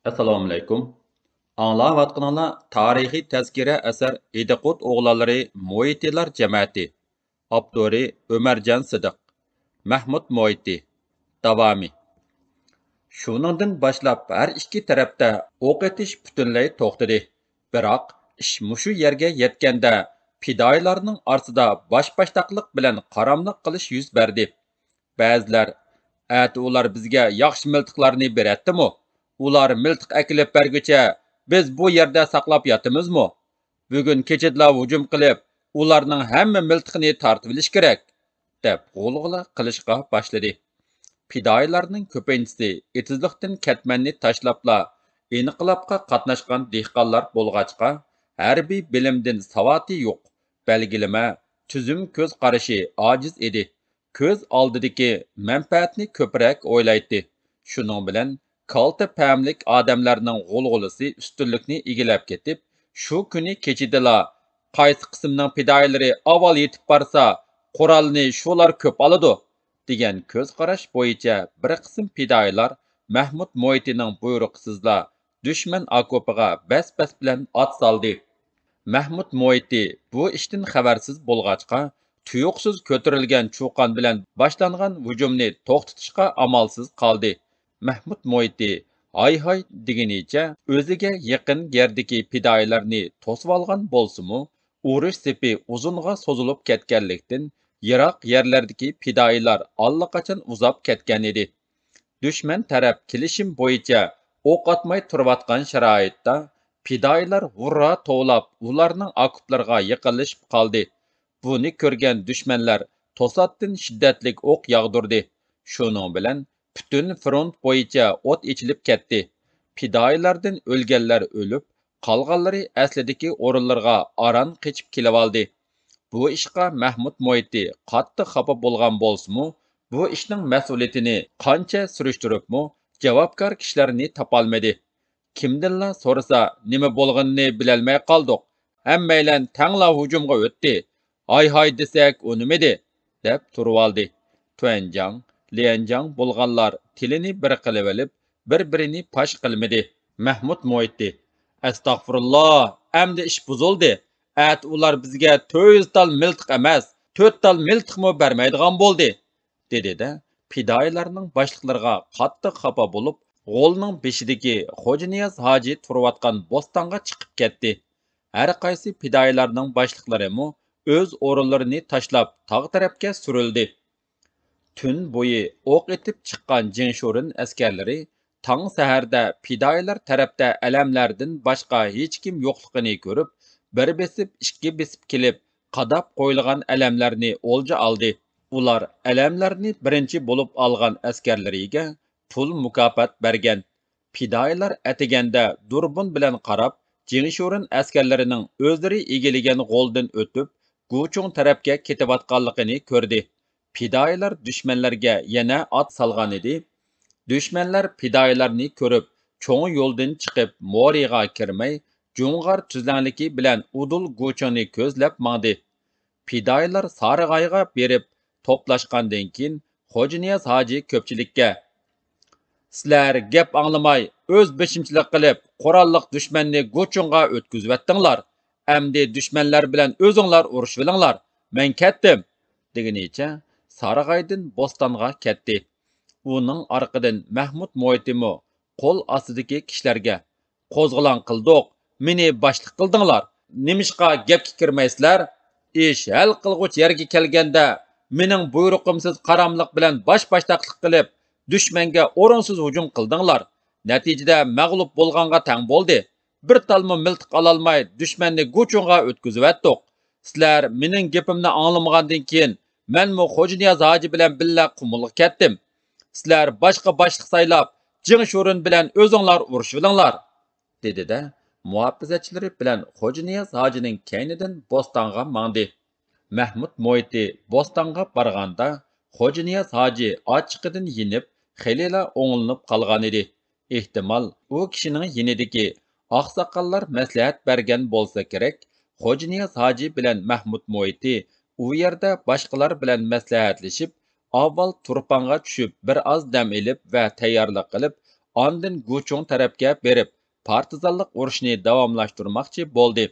Assalomu alaykum. Anglayotganinglar tarixiy tazkira asar Ediqut o'g'lonlari Moitilar jamiyati. Avtori Ömerjan Sidiq. Mahmud Moiti. Davomi. Shuningdan boshlab har ikki tarafda o'q etish butunlay to'xtadi. Biroq ish mushu yerga yetganda fidoyilarning orasida bosh-boshdoqlik bilan qaramliq qilish yuz berdi. Ba'zilar ular bizga yaxshi miltiqlarni beratdimi? Ular miltiq akilib berguncha biz bu yerda saqlab yotamizmi? Bugun kechada hujum qilib, ularning hamma miltiqini tortib olish kerak, deb g'ulg'ula qilishga boshladi. Fidoyilarning ko'pinchisi etizlikdan ketmanni tashlabla inqilobga qatnashgan dehqonlar bo'lg'achqa, harbiy bilimdan savati yo'q, belgilama, tuzum ko'z qarashi ojiz edi. Ko'z oldidagi manfaatni ko'proq o'ylaydi. Shuning bilan kalta pamlik odamlarning g'ulg'ulisi ustunlikni egallab ketib, shu kuni kechidala qaysi qismning fidoyilari avval yetib borsa, qurolni shular ko'p oladi degan ko'z qarash bo'yicha bir qism fidoyilar Mahmud Moitining buyruqsizla dushman okopiga bas-bas bilan ot soldi. Mahmud Moiti bu ishdan xabarsiz bo'lg'achqa, tuyuqsiz ko'tarilgan cho'qon bilan boshlangan hujumni to'xtatishga amalsiz qoldi. Mahmud Moiti hay degenicha o'ziga yaqin yerdagi fidoyilarni to'sib olgan bo'lsa-mu, urush sepi uzunga so'zilib ketganlikdan yiroq yerlardagi fidoyilar allaqachon uzab ketgan edi. Düşman taraf kelishim bo'yicha o'q otmay turayotgan sharoitda fidoyilar hurra to'lab ularning okoplarga yaqinlashib qoldi. Buni ko'rgan dushmanlar to'satdan shiddatli o'q yog'dirdi. Shuning bilan butun front bo'yicha o't ichilib ketdi. Fidoyilardan o'lganlar o'lib, qolganlari aslidagi o'rinlarga aran qechib kelib oldi. Bu ishqa Mahmud Moiti qattiq xafa bo'lgan bo'lsa-mu, bu ishning mas'uliyatini qancha surishtiribmi, javobgar kishilarni topolmadi. Kimdanla so'rasa, nima bo'lganini bilolmay qoldik. Hammaylar tangla hujumga o'tdi. Hay desak, u nimadi? deb turib oldi. Tuanjang, Lianjang bo'lganlar tilini bir qilib olib, bir-birini pash qilmadi. Mahmud Moiti: "Astag'firulloh, endi ish buzildi. Ular bizga 400 tal miltiq emas, 4 tal miltiqmi bermaydigan bo'ldi", dedi-de, fidoyilarning boshliqlariga qattiq xafa bo'lib, g'olning beshidagi Xo'janiyaz hoji turayotgan bo'stonga chiqib ketdi. Har qaysi fidoyilarning boshliqlarimi o'z o'rinlarini tashlab tog' tarafga surildi. Tun bo'yi o'q etib chiqqan Jinshurin askarlari tong saharda fidoyilar tarafda alamlardan boshqa hech kim yo'qligini ko'rib, bir besib ikki besib kelib, qadab qo'yilgan alamlarni o'lja oldi. Ular alamlarni birinchi bo'lib olgan askarlariga pul mukofot bergan. Fidoyilar atiganda durbun bilan qarab, Jinshurin askarlarining o'zlari egilagan g'oldan o'tib, Guchung tarafga ketayotganligini ko'rdi. Fidoyilar dushmanlarga yana ot solgan edi. Dushmanlar fidoyilarni ko'rib, cho'ng yo'ldan chiqib, Moriga kirmay, Jo'ng'ar tuzlanligi bilan Udul Guchungni ko'zlab mangdi. Fidoyilar Sarig'ayga berib to'plashgandan keyin Xo'janiyaz hoji ko'pchilikka: "Sizlar gap anglamay, o'z beshimchilik qilib, qurolliq dushmanni Guchungga o'tkazib Endi dushmanlar bilan o'zinglar urushib olinglar. Men ketdim", deganicha Sarig'aydan Bo'stonga ketdi. Uning orqadan Mahmud Moitimi qo'l ostidagi kishilarga: "Qo'zg'alon qildik, meni boshliq qildinglar. Nimishqa gapga kirmaysizlar? Ish hal qilg'uch yerga kelganda mening buyruqimsiz qaramliq bilan bosh-boshdoqlik qilib, dushmanga o'rinsiz hujum qildinglar. Natijada mag'lub bo'lganga tang bo'ldi. Bir talmo miltiq ololmay dushmanni Guchungga o'tkazib atdik. Sizlar mening gapimni anglamagandan keyin menmi Xo'janiyaz hoji bilan billa qumulga ketdim. Sizlar boshqa boshliq saylab, Jinshurin bilan o'zinglar urushib olinglar", dedi-de, muhofizatchilari bilan Xo'janiyaz hojining kaynidan Bo'stonga mangdi. Mahmud Moiti Bo'stonga borganda Xo'janiyaz hoji ochiqidan yinib, xelila o'nglanib qolgan edi. Ehtimol, u kishining yinidagi oqsoqollar maslahat bergan bo'lsa kerak. Xo'janiyaz hoji bilan Mahmud Moiti u yerda boshqalar bilan maslahatlashib, avval turponga tushib bir oz dam olib va tayyorlik qilib, Andın Guchung tarafga berib, partizanlik urushni davomlashtirmoqchi bo'ldi.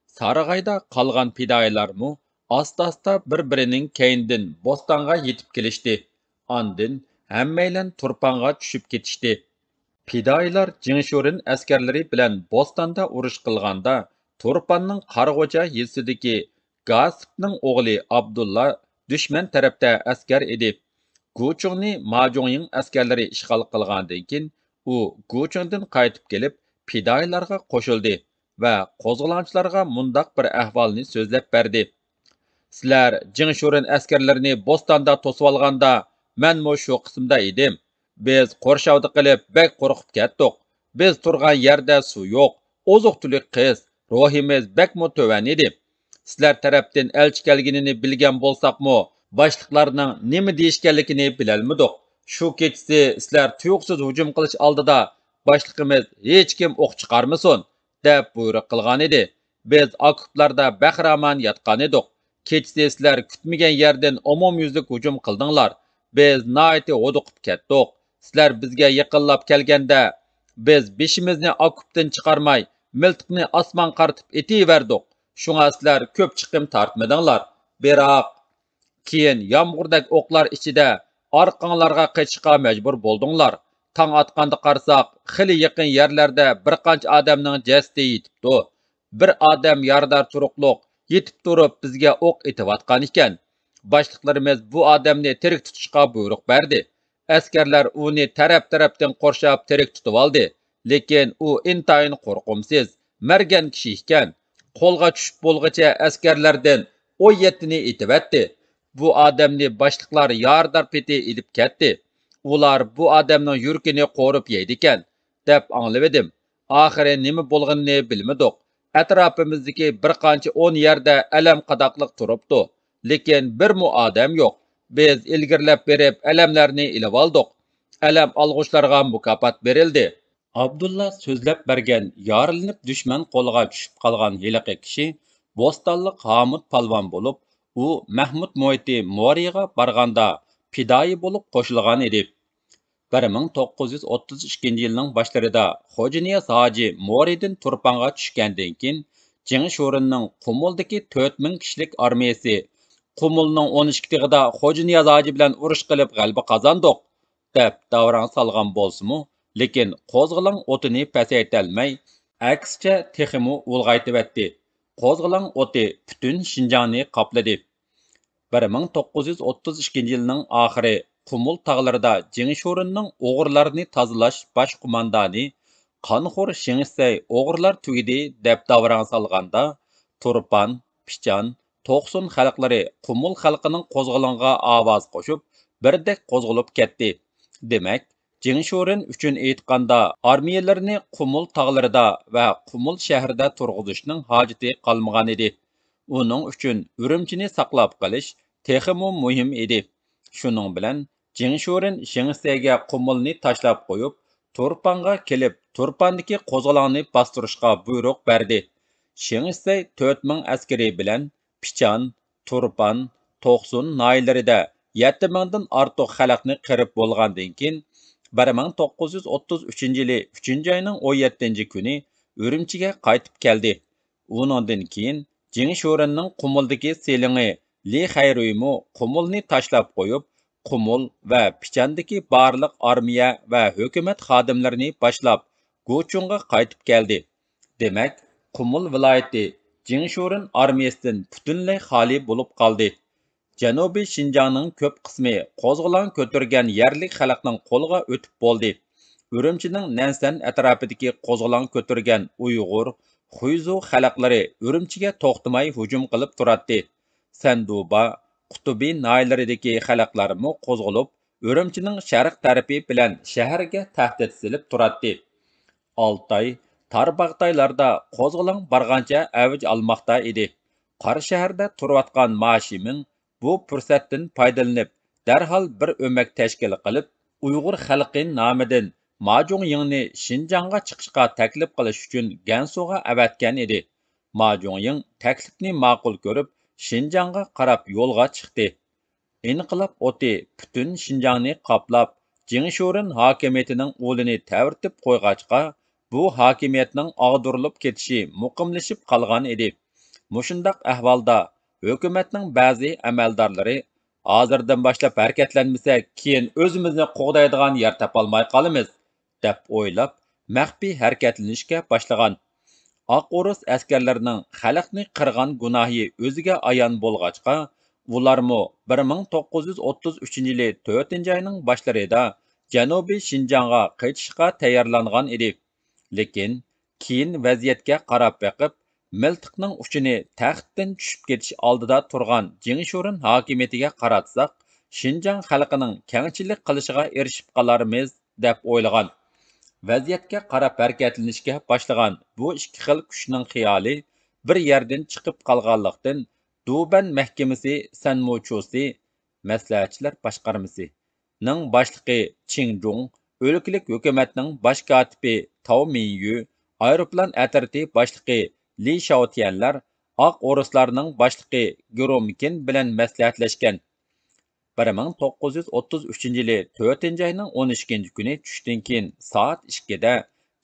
Sarag'ayda qolgan fidoyilarmu asta-asta bir-birining keynidan Bo'stonga yetib kelishdi. Andin hammaylan turponga tushib ketishdi. Fidoyilar Jingshurin askarlari bilan Bo'stonda urush qilganda, Turpanning Qarg'ocha yilsidagi Gasipning o'g'li Abdulla dushman tarafda askar edi. Guchungni Majongning askarlari ishg'ol qilgandan keyin u Guchungdan qaytib kelib, fidoyilarga qo'shildi va qo'zg'olonchilarga mundoq bir ahvolni so'zlab berdi. Sizlar Jingshurin askarlarini Bo'stonda to'sib olganda, menmo shu qismda edim. Biz qo'rshovda qilib bek qo'rqib ketdik. Biz turgan yerda suv yo'q, oziq-tulik qiz, ruhimiz bekmo to'van edi. Sizlar tarafdan elchi kelganini bilgan bo'lsaqmi, boshliqlarning nima deyishganligini bilolmadik. Shu kechasi sizlar tuyuqsiz hujum qilish oldida boshliqimiz hech kim o'q chiqarmasin deb buyruq qilgan edi. Biz okoplarda bahramon yotgan edik. Kechasi sizlar kutmagan yerdan umumyuzlik hujum qildinglar. Biz naiti o'diqib ketdik. Sizlar bizga yaqinlab kelganda biz beshimizni okopdan chiqarmay, miltiqni osmon qartib etiverdik. Shunga sizlar ko'p chiqim tortmadinglar. Biroq keyin yomg'irdak o'qlar ichida orqanglarga qochishga majbur bo'ldinglar. Tong otganda qarsoq, xili yaqin yerlarda bir qancha odamning jasadi yetibdi. Bir odam yordar turuqliq yetib turib bizga o'q etayotgan ekan. Boshliqlarimiz bu odamni tirik tutishga buyruq berdi. Askarlar uni taraf-tarafdan qurshab tirik tutib oldi. Lekin u intayin qo'rqimsiz, margan kishi ekan. Qo'lga tushib bo'lgacha askarlardan 17ni etibatdi. Bu odamni boshliqlar yordar peti ilib ketdi. Ular bu odamning yurkini qo'rib yeydi ekan, deb angladim. Oxiri nima bo'lganini bilmadik. Atrofimizdagi bir qancha 10 yerda alam qadoqliq turibdi. Lekin bir mu odam yo'q. Biz ilgirlab berib alamlarni ilib oldik. Alam olg'uchlarga mukofot berildi. Abdulla so'zlab bergan yorilinib dushman qo'liga tushib qolgan hiliqi kishi Bo'stonliq Hamid palvon bo'lib, u Mahmud Mo'yti Mo'riga borganda fidoyi bo'lib qo'shilgan edi. 1932 yilning boshlarida Xo'janiyaz hoji Mo'ridan Turponga tushgandan keyin Jingshurinning Qumuldagi 4000 kishilik armiyasi Qumulning 12 tig'ida Xo'janiyaz hoji bilan urush qilib g'alaba qozondik deb davron solgan bo'lsa-mu, lekin qo'zg'olon o'tini pasaytolmay, aksicha texmu ulg'aytibatdi. Qo'zg'olon o'ti butun Shinjongni qopladi. 1932 yilning oxiri Qumul tog'larida Jingshurinning o'g'irlarni tozalash bosh qo'mondoni Qonxo'r Shingsay o'g'irlar tugidi deb davron solganda, Turpan, Pichan, To'qsun xalqlari Qumul xalqining qo'zg'olonga ovoz qo'shib, birdek qo'zg'alib ketdi. Demak, Jingshurin uchun aytganda armiyalarni Qumul tog'larida va Qumul shahrida turg'izishning hojati qolmagan edi. Uning uchun Urumchini saqlab qolish texmi muhim edi. Shuning bilan Jingshurin Shingsayga Qumulni tashlab qo'yib, Turponga kelib, Turpondagi qo'zg'olonni bostirishga buyruq berdi. Shingsay 4000 askari bilan Pichan, Turpan, To'qsun noyalarida 7000 dan ortiq xalqni qirib bo'lgandan keyin 1933 yili 3-oyning 17-kuni Urumchiga qaytib keldi. Uningdan keyin Jingshurinning Qumuldagi selingi Li Xayruymu Qumulni tashlab qo'yib, Qumul va Pichandagi barliq armiya va hukumat xodimlarini boshlab Guchungga qaytib keldi. Demak, Qumul viloyati Jingshurin armiyasidan butunlay xoli bo'lib qoldi. Janubiy Shinjongning ko'p qismi qo'zg'olon ko'targan yerlik xalqning qo'liga o'tib bo'ldi. Urumchining Nansan atrofidagi qo'zg'olon ko'targan Uyg'ur, Xuyzu xalqlari Urumchiga to'xtamay hujum qilib turadi. Sanduba, Qutubi noyalaridagi xalqlarmi qo'zg'alib, Urumchining sharq tarafi bilan shaharga tahdid silib turadi. Altay, Tarbag'taylarda qo'zg'olon bargancha avj olmoqda edi. Qora shaharda turayotgan Mashimin bu fursatdan foydalanib, darhol bir o'mak tashkil qilib, Uyg'ur xalqi nomidan Majungyingni Shinjongga chiqishga taklif qilish uchun Gansuga avatgan edi. Majungying taklifni ma'qul ko'rib, Shinjongga qarab yo'lga chiqdi. İnqilob o'ti butun Shinjongni qoplab, Jingshurin hokimiyetining o'lini təvirtib qo'yg'achqa, bu hokimiyetning og'dirilib ketishi muqimlashib qolgan edi. Mushundaq ahvolda hukumatning ba'zi amaldorlari hozirdan boshlab harakatlanmasak, keyin o'zimizni qo'g'daydigan yer topolmay qolamiz, deb o'ylab, maxfiy harakatlanishga boshlagan. Oq Urus askarlarining xalqni qirgan gunohi o'ziga ayon bo'lg'achqa, ularmu 1933-yili 4-oyning boshlarida Janubiy Shinjongga qaytishga tayyorlangan edi. Lekin keyin vaziyatga qarab beqib, miltiqning uchini taxtdan tushib ketish oldida turgan Jingshurin hokimiyatiga qaratsak, Shinjong xalqining kengchilik qilishiga erishib qolarmiz deb o'ylagan. Vaziyatga qarab harakatlanishga boshlagan bu ikki xil kuchning xiyoli bir yerdan chiqib qolganlikdan Duban mahkamasi Sanmochusi maslahatchilar boshqarmasi ning boshlig'i Ching Jung, o'lkalik hukumatning bosh kotibi Tao Minyu, aeroplan atriti boshlig'i Li Shaotianlar Oq O'ruslarning boshlig'i Gurumkin bilan maslahatlashgan. 1933-yili 4-oyning 12 kuni tushdan keyin soat 2da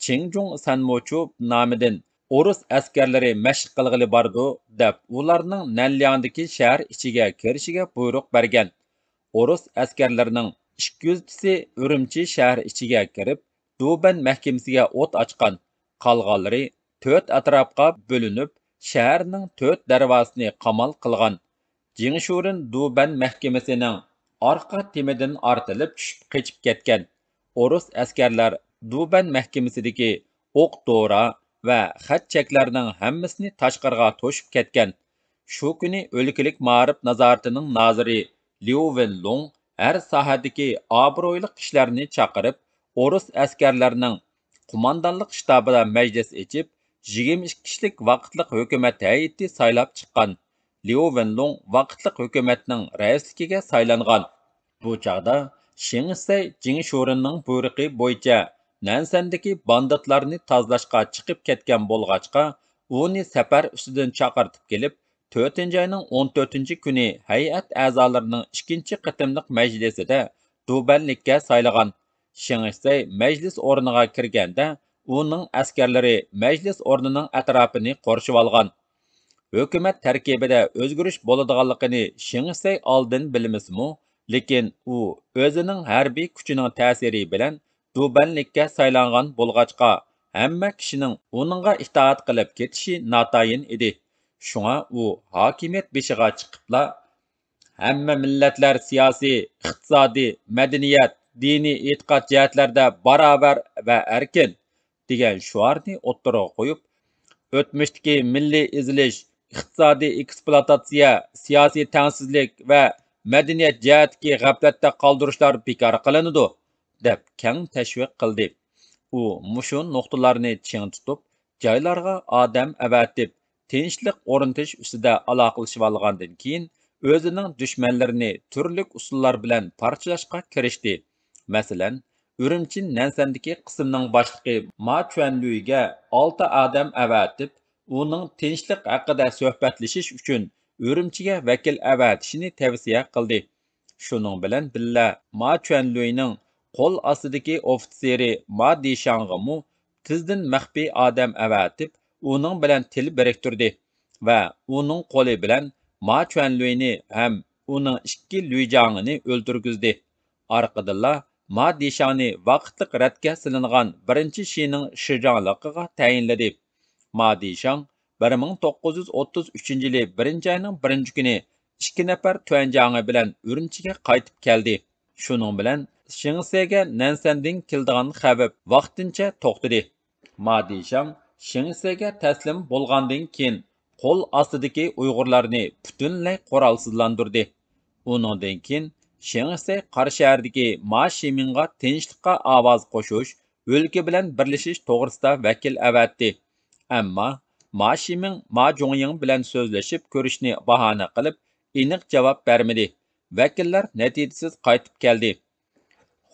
Chingjung Sanmochu nomidan O'rus askarlari mashq qilg'ili bordi deb ularning Nanliangdagi shahar ichiga kirishiga buyruq bergan. O'rus askarlarining 200tisi Urumchi shahar ichiga kirib, Duban mahkamasiga o't ochgan. Qolganlari 4 atrofga bo'linib, shaharning 4 darvozasini qamal qilgan. Jingshurin Duban mahkamasining orqa temidan ortilib tushib qechib ketgan. O'rus askarlar Duban mahkamasidagi o'q dora va xat cheklarning hammasini tashqarga to'shib ketgan. Shu kuni o'lkalik ma'rif nazoratining noziri Liu Wenlong har sohadagi obro'li kishilarni chaqirib, O'rus askarlarining qo'mondonlik shtabida majlis ochib, 22 kishilik vaqtliq hukumat hay'ati saylab chiqqan. Liu Wenlong vaqtliq hukumatning raisligiga saylangan. Bu chaqda Shingsay Jingshurinning buyruqi bo'yicha Nansandagi banditlarni tozalashga chiqib ketgan bo'lg'achqa, uni safar ustidan chaqirtib kelib, 4-oyning 14-kuni hay'at a'zolarining 2 qatimliq majlisida Dubanlikka saylagan. Shingsay majlis o'rniga kirganda, uning askarlari majlis o'rnining atrofini qurshib olgan. Hukumat tarkibida o'zgarish bo'ladiganligini Shingsay oldin bilmasmi, lekin u o'zining harbiy kuchining ta'siri bilan Dubanlikka saylangan bo'lg'achqa, hamma kishining uningga itoat qilib ketishi notayin edi. Shunga u hokimiyat beshiga chiqibla hamma millatlar siyosiy, iqtisodiy, madaniyat, diniy e'tiqod jihatlarda barobar va erkin degan shuarni o'ttiriga qo'yib, o'tmishdagi milliy izilish, iqtisodiy ekspluatatsiya, siyosiy tengsizlik va madaniyat jihatdagi g'aflatda qoldirishlar bekor qilinadi, deb keng tashviq qildi. U mushu nuqtalarni ching tutib, joylarga odam avatib, tinchlik o'rnatish ustida aloqalashib olgandan keyin o'zining dushmanlarini turli usullar bilan parchalashga kirishdi. Masalan, Urumchi Nansandagi qismning boshlig'i Ma Chuanluiga 6 odam avatib, uning tinchlik haqida suhbatlashish uchun Urumchiga vakil avatishini tavsiya qildi. Shuning bilan billa Ma Chuanluining qo'l ostidagi ofitseri Ma Dishang'mu tizdan maxfiy odam avatib, uning bilan til biriktirdi va uning qo'li bilan Ma Chuanluini ham uning 2 Luijang'ini o'ldirgizdi. Orqadilla Ma Dishang'ni vaqtliq radga silingan 1-Shining Shijang'ligiga tayinladi. Ma Dishang 1933-yili 1-oyning 1-kuni 2 nafar tuanjangi bilan Urumchiga qaytib keldi. Shuning bilan Shingsayga Nansandin keldigan xabar vaqtincha to'xtadi. Ma Dishang Shingsayga taslim bo'lgandan keyin qo'l ostidagi Uyg'urlarni butunlay qurolsizlantirdi. Uningdan keyin Shingsay qarshahardagi Ma Shiminga tinchlikqa ovoz qo'shish, o'lka bilan birlashish to'g'risida vakil avatdi. Ammo Ma Shiming Ma Zhongying bilan so'zlashib ko'rishni bahona qilib, aniq javob bermadi. Vakillar natijasiz qaytib keldi.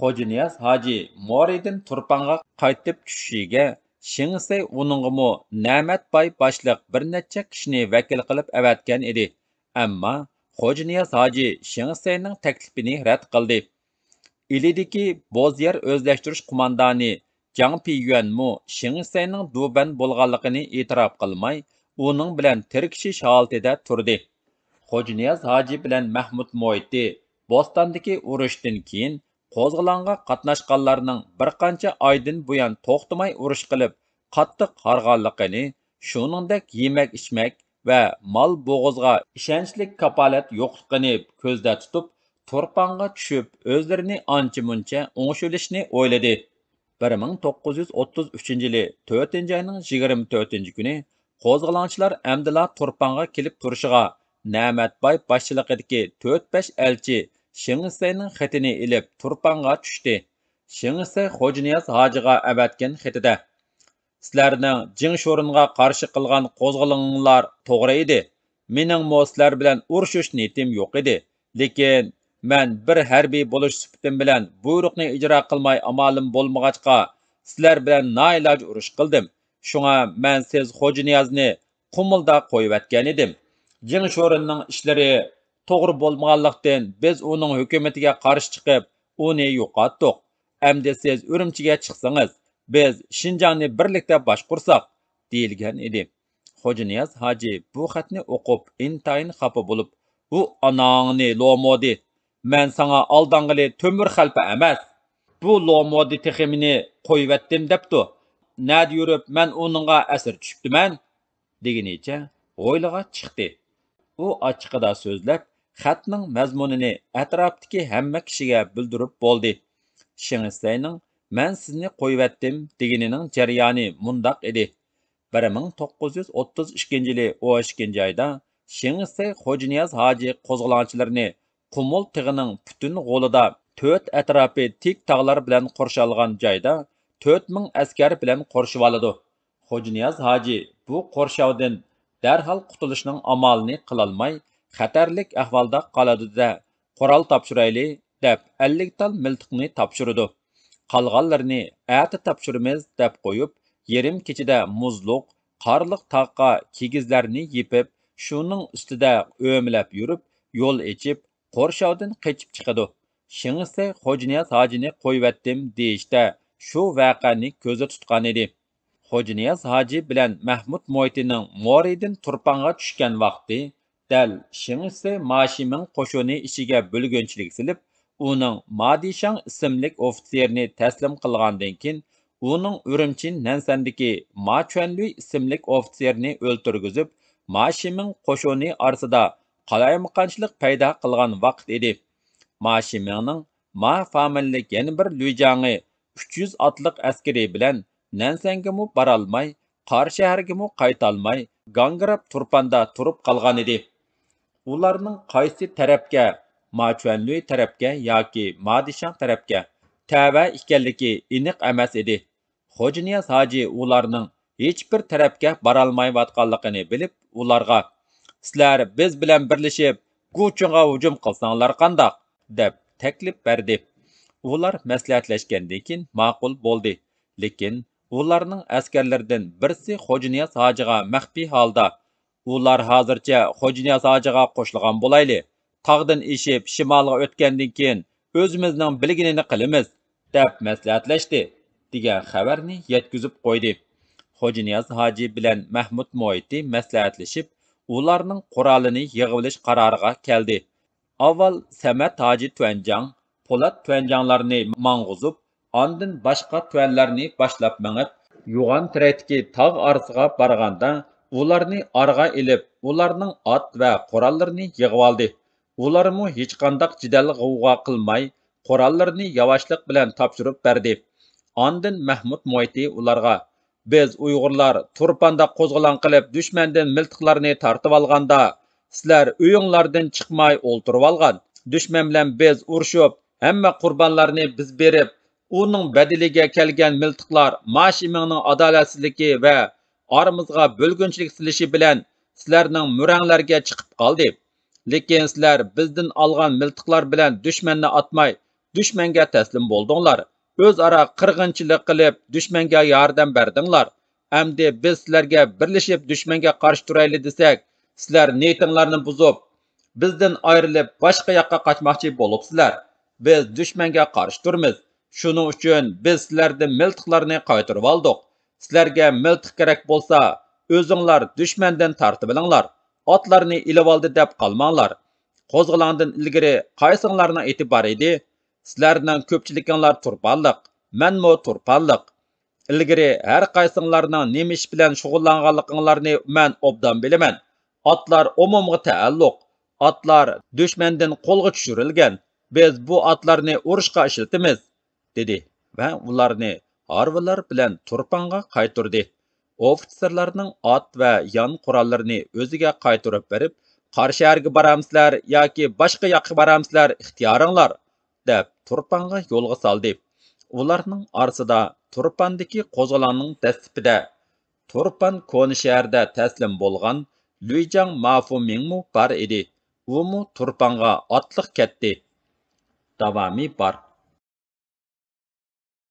Xo'janiyaz Hoji Moridin Turpanga qaytib tushishiga Shingsay uningmi Na'matboy boshliq bir necha kishini vakil qilib avatgan edi. Ammo Xo'janiyaz Hoji Shingsayning taklifini rad qildi. İlidiki Bozyer özləştiriş kumandani Jiang Piyuanmu Şingsayning duban bo'lganligini e'tirof qilmay, uning bilan tirkishish holatida turdi. Xo'janiyaz hoji bilan Mahmud Moiti Bo'stondagi urushdan keyin qo'zg'olonga qatnashganlarning bir qancha oydan buyon to'xtamay urush qilib, qattiq harg'anligini, shuningdek yemak-ichmak va mol bo'g'izga ishonchlik kapolat yo'qligini ko'zda tutib, turpanga tushib, o'zlarini ancha-muncha o'ngishilishni o'yladi. 1933-yili 4-oyning 24-kuni qo'zg'olonchilar amdila turpanga kelib turishiga Na'matboy boshchiligidagi 4-5 elchi Şingsayning xatini ilib turpanga tushdi. Şingsay Xo'janiyaz hojiga avatgan xatida: "Sizlarning Jing Sho'ringa qarshi qilgan qo'zg'oloninglar to'g'ri edi. Mening sizlar bilan urushish niyatim yo'q edi. Lekin men bir harbiy bo'lish sifatim bilan buyruqni ijro qilmay amalim bo'lmag'achqa, sizlar bilan noiloj urush qildim. Shunga men siz Xo'janiyazni qumulda qo'yib atgan edim. Jing Sho'rinning ishlari to'g'ri bo'lmaganlikdan biz uning hukumatiga qarshi chiqib, uni yo'qotdik. Endi siz Urumchiga chiqsangiz, biz Shinjongni birlikda boshqursak" deyilgan edi. Xo'janiyaz hoji bu xatni o'qib intayin xafa bo'lib, "Bu anangni lomodi. Men sana aldang'ili to'mir xalpa emas. Bu lomodi teximini qo'yvatdim debdi. Nada yurib men uningga asir tushibdiman" deginicha o'yliga chiqdi. U ochiqida so'zlab, xatning mazmunini atrofdagi hamma kishiga bildirib bo'ldi. Şingsayning "Men sizni qo'yvatdim" deganining jarayoni mundoq edi. 1932-yili 12-oyda Şingsay Xo'janiyaz hoji qo'zg'olonchilarini Qumul tig'ining butun g'olida 4 atrofi tik tog'lar bilan qo'rshalgan joyda 4000 askar bilan qorshib oladi. Xo'janiyaz hoji bu qo'rshovdan darhol qutulishning amalini qilolmay, xatarlik ahvolda qoladi-da, qurol topshirayli deb 50 tal miltiqni topshirdi. Qolganlarini ati topshiramiz deb qo'yib, yerim kechida muzluq, qorliq taqqa kigizlarni yepib, shuning ustida o'mlab yurib, yo'l echib, qo'rshovdan qechib chiqadi. Şingsay Xo'janiyaz hojini qo'yvatdim deyishda shu voqeani ko'zda tutgan edi. Xo'janiyaz hoji bilan Mahmud Moitining Moridin turpanga tushgan vaqti dal Şingsay Mashimin qo'shini ishiga bo'lgunchilik silib, uning Madishang ismli ofitserni taslim qilgandan keyin uning Urumchi Nansandagi Ma Chuanlui ismli ofitserni o'ltirgizib, Mashimin qo'shini orasida qalaymiqanchilik paydo qilgan vaqt edi. Mashiminning Ma familik yana bir Lujangi 300 otliq askari bilan Nansangga borolmay, Qor shaharga qaytolmay, gangrab turpanda turib qolgan edi. Ularning qaysi tarafga, Ma Chuanlui tarafga yoki Madishang tarafga tava ekanligi aniq emas edi. Xo'janiyaz hoji ularning hech bir tarafga borolmayotganligini bilib, ularga "Sizlar biz bilan birlashib Guchunga hujum qilsanglar qandoq?" deb taklif berdi. Ular maslahatlashgandan keyin ma'qul bo'ldi. Lekin ularning askarlaridan birisi Xo'janiyaz hojiga maxfiy holda "Ular hozircha Xo'janiyaz hojiga qo'shilgan bo'layli. Tog'dan eshib shimolga o'tgandan keyin o'zimizning bilginini qilamiz" deb maslahatlashdi degan xabarni yetkazib qo'ydi. Xo'janiyaz hoji bilan Mahmud Moiti maslahatlashib, ularning qurolini yig'ilish qaroriga keldi. Avval Samat hoji Tuanjang, Po'lat Tuanjanglarni mang'uzib, ondan boshqa tuanlarni boshlab mengib, Yuan Tiretki tog' orasiga borganda, ularni orqa ilib, ularning ot va qurollarini yig'ib oldi. Ularmu hech qanday jidal g'uvg'o qilmay, qurollarini yavaşlik bilan topshirib berdi. Ondan Mahmud Moiti ularga "Biz Uyg'urlar turpanda qo'zg'olon qilib dushmandan miltiqlarni tortib olganda, sizlar uyinglardan chiqmay o'ltirib olgan. Dushman bilan biz urushib, hamma qurbonlarni biz berib, uning badiliga kelgan miltiqlar Mashiminning adolatsizligi va oramizga bo'lgunchilik silishi bilan sizlarning muranglarga chiqib qoldi. Lekin sizlar bizdan olgan miltiqlar bilan dushmanni otmay, dushmanga taslim bo'ldinglar. O'zaro qirg'inchilik qilib, dushmanga yordam berdinglar. Endi biz sizlarga birlashib dushmanga qarshi turayli desak, sizlar niyatinglarni buzib, bizdan ayrilib boshqa yoqqa qochmoqchi bo'libsizlar. Biz düşmanga qarshi turmiz. Shuning uchun biz sizlardan miltiqlarni qaytarib oldik. Sizlarga miltiq kerak bo'lsa, o'zinglar düşmandan tartib olinglar. Otlarni ilib oldi deb qolmanglar. Qo'zg'alondan ilgari qaysinglarning e'tibor edi? Sizlarning ko'pchilikinglar turpanliq, menmo turpanliq. Ilgari har qaysinglarning nima ish bilan shug'ullanganliklarini men obdan bilaman. Otlar umumga taalluq. Otlar düşmandan qo'lga tushirilgan. Biz bu otlarni urushga ishlatamiz, dedi va ularni harvalar bilan turpanga qaytardi. Ofitserlarning ot va yon qurollarini o'ziga qaytarib berib, qarshi shaharga boramsizlar yoki boshqa yoqqa boramsizlar ixtiyoringlar, deb turpanga yo'lga soldi. Ularning orasida Turpandagi qo'zg'olonning dastlabida Turpan Koni shaharda taslim bo'lgan Luijang Mafumingmu bor edi. Umu Turpanga otliq ketdi. Davomi bor.